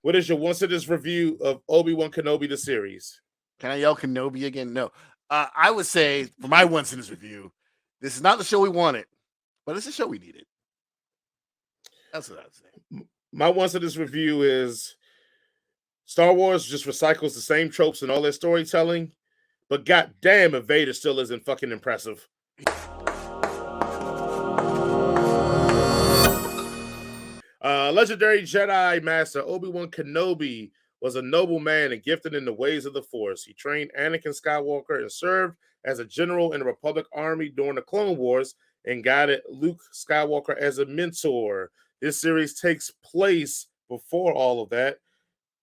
What is your one sentence review of Obi Wan Kenobi the series? Can I yell Kenobi again? No. I would say for my one sentence review, this is not the show we wanted, but it's the show we needed. That's what I would say. My one sentence review is Star Wars just recycles the same tropes in all their storytelling, but goddamn if Vader still isn't fucking impressive. Legendary Jedi Master Obi Wan Kenobi was a noble man and gifted in the ways of the Force. He trained Anakin Skywalker and served as a general in the Republic Army during the Clone Wars and guided Luke Skywalker as a mentor. This series takes place before all of that.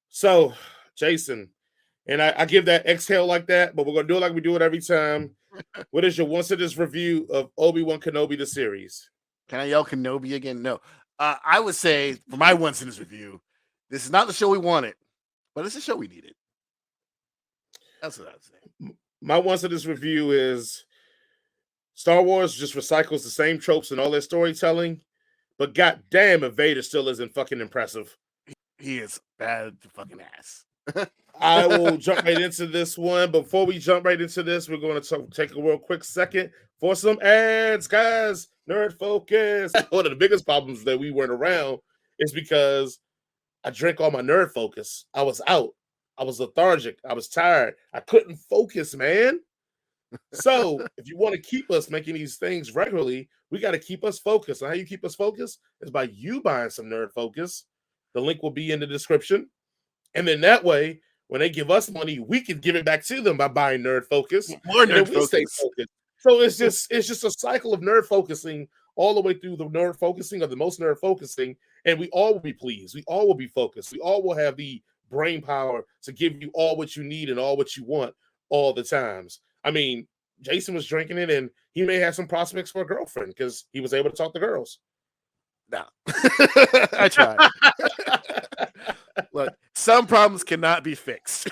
So, Jason, and I give that exhale like that, but we're going to do it like we do it every time. What is your one sentence review of Obi Wan Kenobi the series? Can I yell Kenobi again? No. I would say for my one sentence review, this is not the show we wanted, but it's the show we needed. That's what I would say. My one sentence review is Star Wars just recycles the same tropes in all their storytelling, but goddamn if Vader still isn't fucking impressive. He is bad to fucking ass. I will jump right into this one. Before we jump right into this, we're going to take a real quick second for some ads, guys. Nerd Focus. One of the biggest problems that we weren't around is because I drank all my Nerd Focus. I was out. I was lethargic. I was tired. I couldn't focus, man. So if you want to keep us making these things regularly, we got to keep us focused. And how you keep us focused is by you buying some Nerd Focus. The link will be in the description. And then that way, when they give us money, we can give it back to them by buying Nerd Focus. More and then Nerd we stay Focus. focused. So it's just a cycle of nerd focusing all the way through the nerd focusing of the most nerd focusing, and we all will be pleased. We all will be focused. We all will have the brain power to give you all what you need and all what you want all the times. I mean, Jason was drinking it, and he may have some prospects for a girlfriend because he was able to talk to girls. No. I tried. Look, some problems cannot be fixed.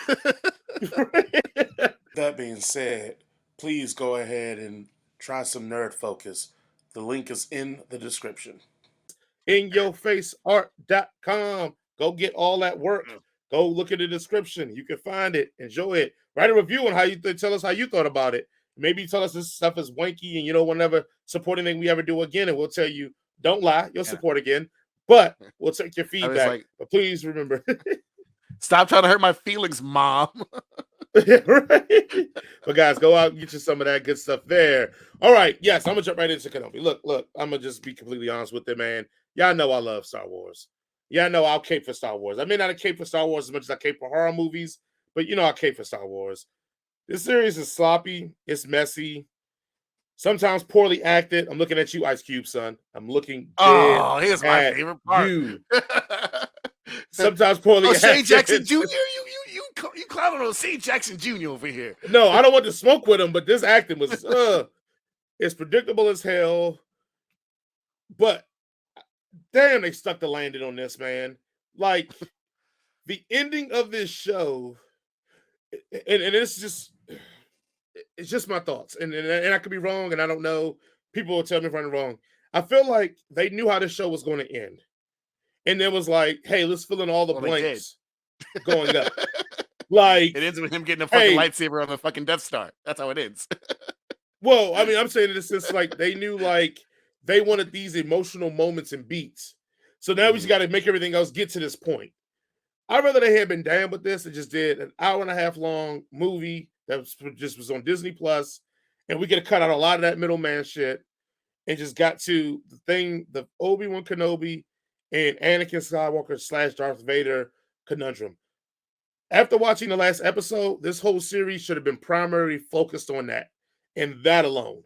That being said, please go ahead and try some Nerd Focus. The link is in the description. InYourFaceArt.com. Go get all that work. Go look at the description. You can find it. Enjoy it. Write a review on how you tell us how you thought about it. Maybe tell us this stuff is wanky and you don't want to ever support anything we ever do again. And we'll tell you, don't lie, you'll support again. But we'll take your feedback. But please remember. Stop trying to hurt my feelings, Mom. Right? But guys, go out and get you some of that good stuff there. All right. Yes, I'm gonna jump right into Kenobi. Look, I'm gonna just be completely honest with it, man. Y'all know I love Star Wars. Yeah, I know I'll cape for Star Wars. I may not cape for Star Wars as much as I cape for horror movies, but you know I cape for Star Wars. This series is sloppy, it's messy, sometimes poorly acted. I'm looking at you, Ice Cube, son. I'm looking dead. Oh, here's my favorite part. You. Sometimes poorly acted. Shane Jackson Jr. You clowning on Shane Jackson Jr. over here. No, I don't want to smoke with him, but this acting was it's predictable as hell. But damn, they stuck the landing on this, man. Like the ending of this show, and it's just my thoughts, and I could be wrong, and I don't know. People will tell me if I'm wrong. I feel like they knew how the show was going to end, and it was like, hey, let's fill in all the blanks going up. Like it ends with him getting a fucking lightsaber on the fucking Death Star. That's how it ends. Well, I mean, I'm saying in a sense like they knew like they wanted these emotional moments and beats. So now we just got to make everything else get to this point. I'd rather they had been down with this and just did an hour and a half long movie that was on Disney Plus, and we could have cut out a lot of that middleman shit and just got to the thing, the Obi Wan Kenobi and Anakin Skywalker / Darth Vader conundrum. After watching the last episode, this whole series should have been primarily focused on that and that alone.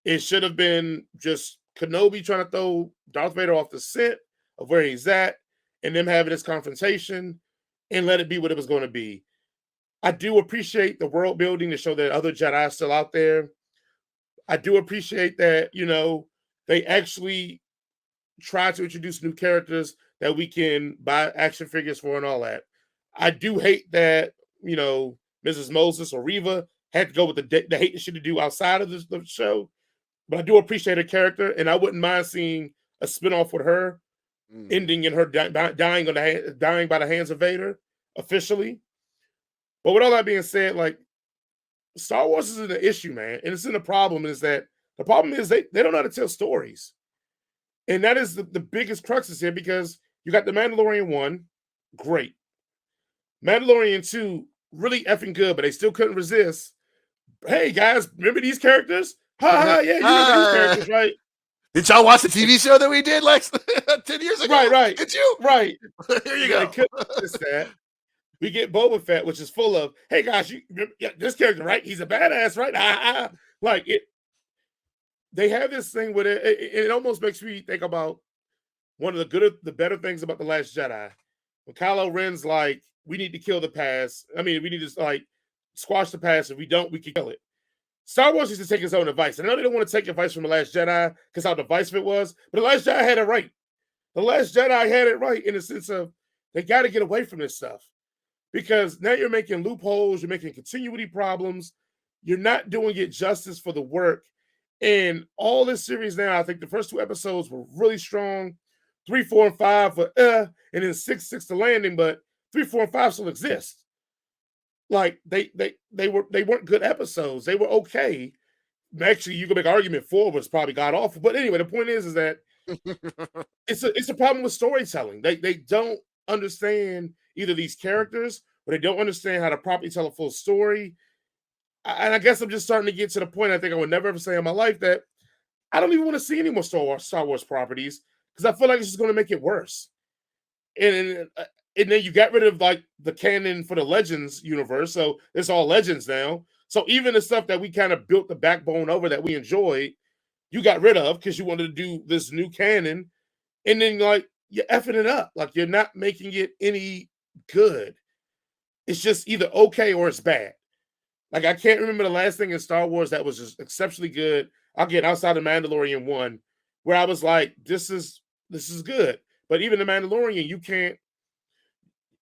It should have been just Kenobi trying to throw Darth Vader off the scent of where he's at and them having this confrontation and let it be what it was going to be. I do appreciate the world building to show that other Jedi are still out there. I do appreciate that, you know, they actually try to introduce new characters that we can buy action figures for and all that. I do hate that, you know, Mrs. Moses or Reva had to go with the hate that she to do outside of the show. But I do appreciate her character, and I wouldn't mind seeing a spinoff with her. ending in her dying by the hands of Vader officially. But with all that being said, like Star Wars isn't an issue, man, and it's in the problem is that the problem is they don't know how to tell stories, and that is the biggest cruxes here because you got the Mandalorian 1, great, Mandalorian 2, really effing good, but they still couldn't resist. Hey guys, remember these characters? Ha ha, yeah, you remember these characters, right? Did y'all watch the TV show that we did like 10 years ago? Right. Did you? Right. Here you go. They couldn't resist that. We get Boba Fett, which is full of, hey guys, you remember this character, right? He's a badass, right? Like it. They have this thing with it. It almost makes me think about one of the better things about The Last Jedi. When Kylo Ren's like, we need to kill the past. I mean, we need to like squash the past. If we don't, we can kill it. Star Wars used to take its own advice. And I know they don't want to take advice from The Last Jedi because how divisive it was, but The Last Jedi had it right. The Last Jedi had it right in the sense of they got to get away from this stuff because now you're making loopholes, you're making continuity problems, you're not doing it justice for the work. And all this series now, I think the first 2 episodes were really strong. 3, 4, and 5 for and then 6, the landing, but 3, 4, and 5 still exist. Like they weren't good episodes. They were okay. Actually, you can make an argument 4 was probably god awful. But anyway, the point is that it's a problem with storytelling. They don't understand either these characters or they don't understand how to properly tell a full story. And I guess I'm just starting to get to the point I think I would never ever say in my life that I don't even want to see any more Star Wars properties because I feel like it's just going to make it worse. And then you got rid of like the canon for the Legends universe, so it's all Legends now. So even the stuff that we kind of built the backbone over that we enjoyed, you got rid of because you wanted to do this new canon, and then like you're effing it up, like you're not making it any good. It's just either okay or it's bad. Like I can't remember the last thing in Star Wars that was just exceptionally good. Again, outside of Mandalorian 1, where I was like, this is good. But even the Mandalorian, you can't.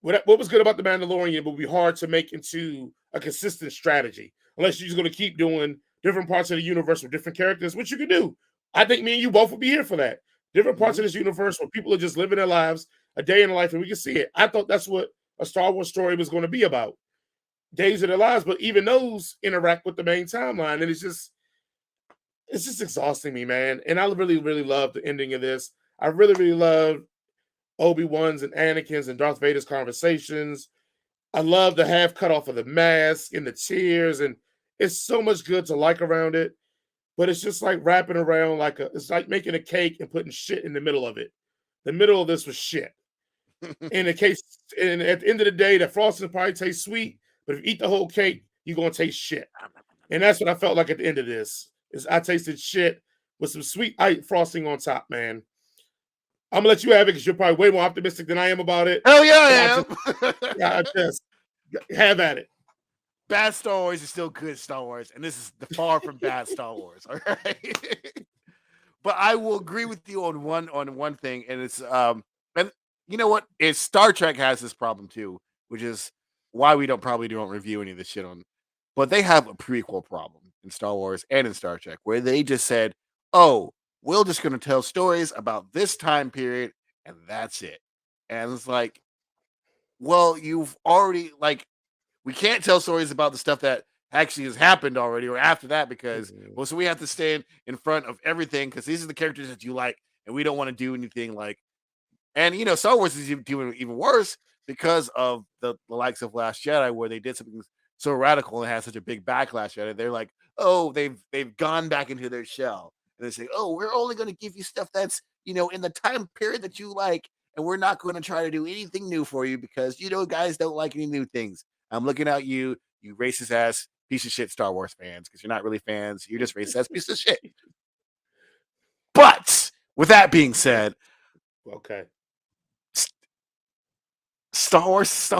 What was good about the Mandalorian would be hard to make into a consistent strategy unless you're just going to keep doing different parts of the universe with different characters, which you can do. I think me and you both would be here for that. Different parts of this universe where people are just living their lives, a day in life, and we can see it. I thought that's what a Star Wars story was going to be about. Days of their lives, but even those interact with the main timeline, and it's just exhausting me, man. And I really, really love the ending of this. I really, really love Obi-Wan's and Anakin's and Darth Vader's conversations. I love the half cut off of the mask and the tears, and it's so much good to like around it. But it's just like wrapping around it's like making a cake and putting shit in the middle of it. The middle of this was shit. And at the end of the day, the frosting probably tastes sweet, but if you eat the whole cake, you're gonna taste shit. And that's what I felt like at the end of this. Is I tasted shit with some sweet frosting on top, man. I'm gonna let you have it because you're probably way more optimistic than I am about it. Hell yeah, I am. I just have at it. Bad Star Wars is still good Star Wars, and this is the far from bad Star Wars. All right, but I will agree with you on one thing, and it's and you know what? It's Star Trek has this problem too, which is why we probably don't review any of this shit on. But they have a prequel problem in Star Wars and in Star Trek, where they just said, "Oh, we're just going to tell stories about this time period, and that's it." And it's like, well, you've already we can't tell stories about the stuff that actually has happened already or after that because so we have to stand in front of everything because these are the characters that you like, and we don't want to do anything like. And Star Wars is doing even worse because of the likes of Last Jedi, where they did something so radical and had such a big backlash at it. They're like, oh, they've gone back into their shell. And they say, oh, we're only going to give you stuff that's, in the time period that you like. And we're not going to try to do anything new for you because, guys don't like any new things. I'm looking at you racist ass piece of shit Star Wars fans, because you're not really fans. You're just racist ass piece of shit. But with that being said, okay. Star Wars,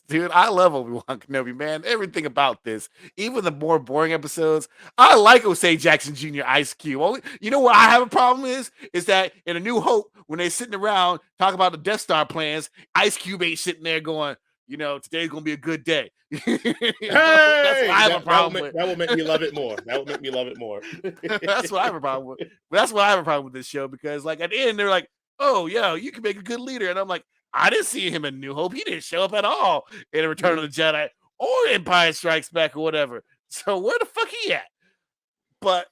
dude. I love Obi Wan Kenobi, man. Everything about this, even the more boring episodes. I like Osei Jackson Jr. Ice Cube. You know what I have a problem is that in A New Hope, when they're sitting around talking about the Death Star plans, Ice Cube ain't sitting there going, today's gonna be a good day. That's what I have a problem with. That will make me love it more. That will make me love it more. That's what I have a problem with. But that's what I have a problem with this show because, at the end, they're like, oh, yeah, you can make a good leader. And I'm like, I didn't see him in New Hope. He didn't show up at all in Return of the Jedi or Empire Strikes Back or whatever. So where the fuck he at? But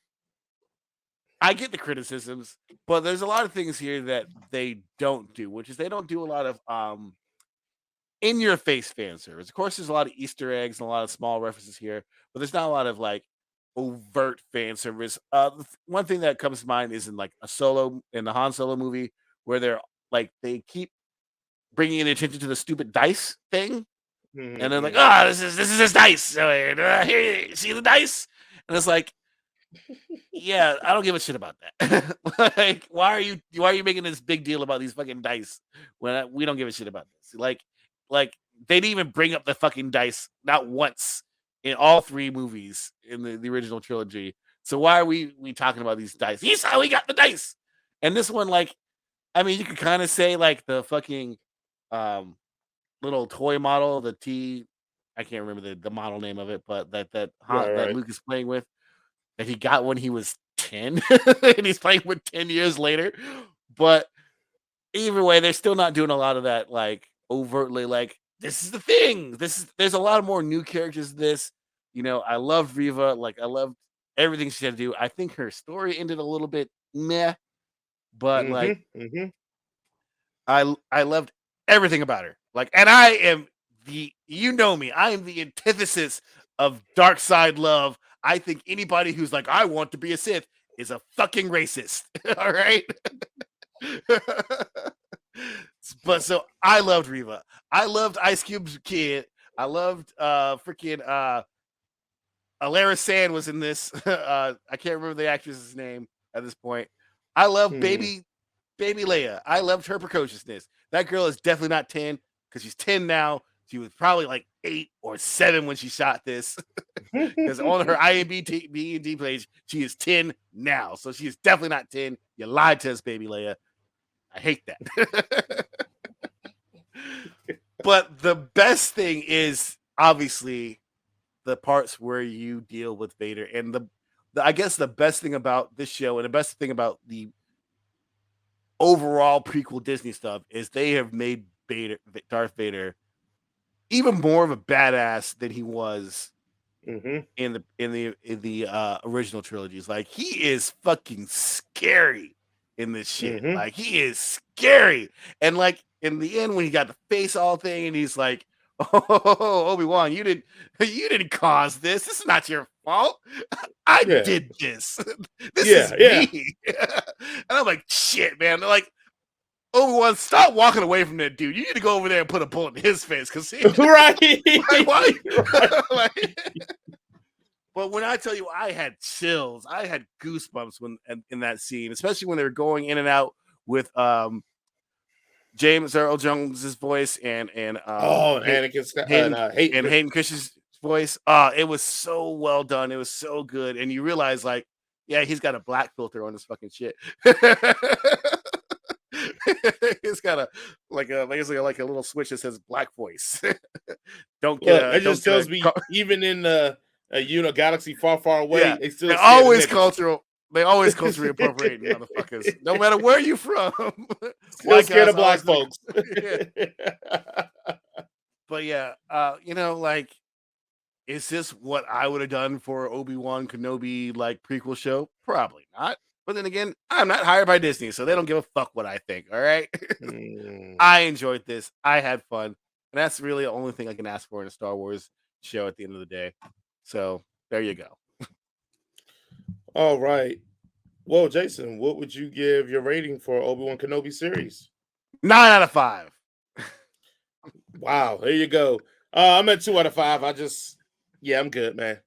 I get the criticisms, but there's a lot of things here that they don't do, which is they don't do a lot of in your face fan service. Of course, there's a lot of Easter eggs and a lot of small references here, but there's not a lot of like overt fan service. One thing that comes to mind is in like in the Han Solo movie, where they keep bringing attention to the stupid dice thing, and they're like, "Ah, this is his dice. So, here, you see the dice?" And it's like, yeah, I don't give a shit about that. Like, why are you making this big deal about these fucking dice when we don't give a shit about this? Like they didn't even bring up the fucking dice not once in all three movies in the original trilogy. So why are we talking about these dice? He's how we got the dice. And this one, like, I mean, you could kind of say like the fucking um little toy model, I can't remember the model name of it, but that Right. Luke is playing with that he got when he was 10 and he's playing with 10 years later. But either way, they're still not doing a lot of that, like overtly, like, this is the thing. There's a lot of more new characters in this. I love Riva, like I loved everything she had to do. I think her story ended a little bit meh, but like I loved everything about her. Like, and I am me, I am the antithesis of dark side love. I think anybody who's like, I want to be a Sith is a fucking racist. All right. But so I loved Riva. I loved Ice Cube's kid. I loved freaking Alara Sand was in this. I can't remember the actress's name at this point. I love baby Leia. I loved her precociousness. That girl is definitely not 10 because she's 10 now. She was probably like 8 or 7 when she shot this. Because on her IMDb page, she is 10 now. So she is definitely not 10. You lied to us, baby Leia. I hate that. But the best thing is obviously the parts where you deal with Vader. And I guess the best thing about this show and the best thing about the overall prequel Disney stuff is they have made Darth Vader even more of a badass than he was in the original trilogies. Like, he is fucking scary in this shit. Like, he is scary. And like in the end, when he got the face all thing, and he's like, "Oh, Obi Wan, you didn't cause this. This is not your fault. I did this. This is me." And I'm like, shit, man. They're like, Obi Wan, stop walking away from that dude. You need to go over there and put a bullet in his face, because right. Why? But when I tell you, I had chills, I had goosebumps in that scene, especially when they were going in and out with James Earl Jones's voice and Anakin and Hayden Christensen's voice. It was so well done. It was so good, and you realize, like, yeah, he's got a black filter on his fucking shit. He's got a little switch that says black voice. Don't get it. It just tells me even in galaxy far, far away, they're always cultural. They always culturally appropriate motherfuckers, no matter where you from. Still scared of black folks. But yeah, like, is this what I would have done for Obi Wan Kenobi like prequel show? Probably not. But then again, I'm not hired by Disney, so they don't give a fuck what I think. All right. I enjoyed this. I had fun. And that's really the only thing I can ask for in a Star Wars show at the end of the day. So there you go. All right. Well, Jason, what would you give your rating for Obi Wan Kenobi series? 9 out of 5. Wow. There you go. I'm at 2 out of 5. I'm good, man.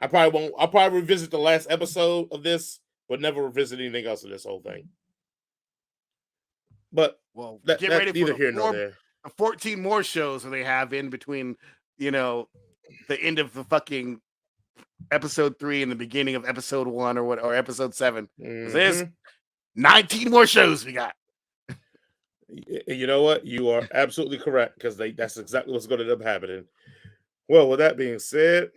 I'll probably revisit the last episode of this, but never revisit anything else of this whole thing. But get ready for here nor there. 14 more shows that they have in between, the end of the fucking episode 3 and the beginning of episode 1 or episode 7. There's 19 more shows we got. You know what? You are absolutely correct, because that's exactly what's going to end up happening. Well, with that being said,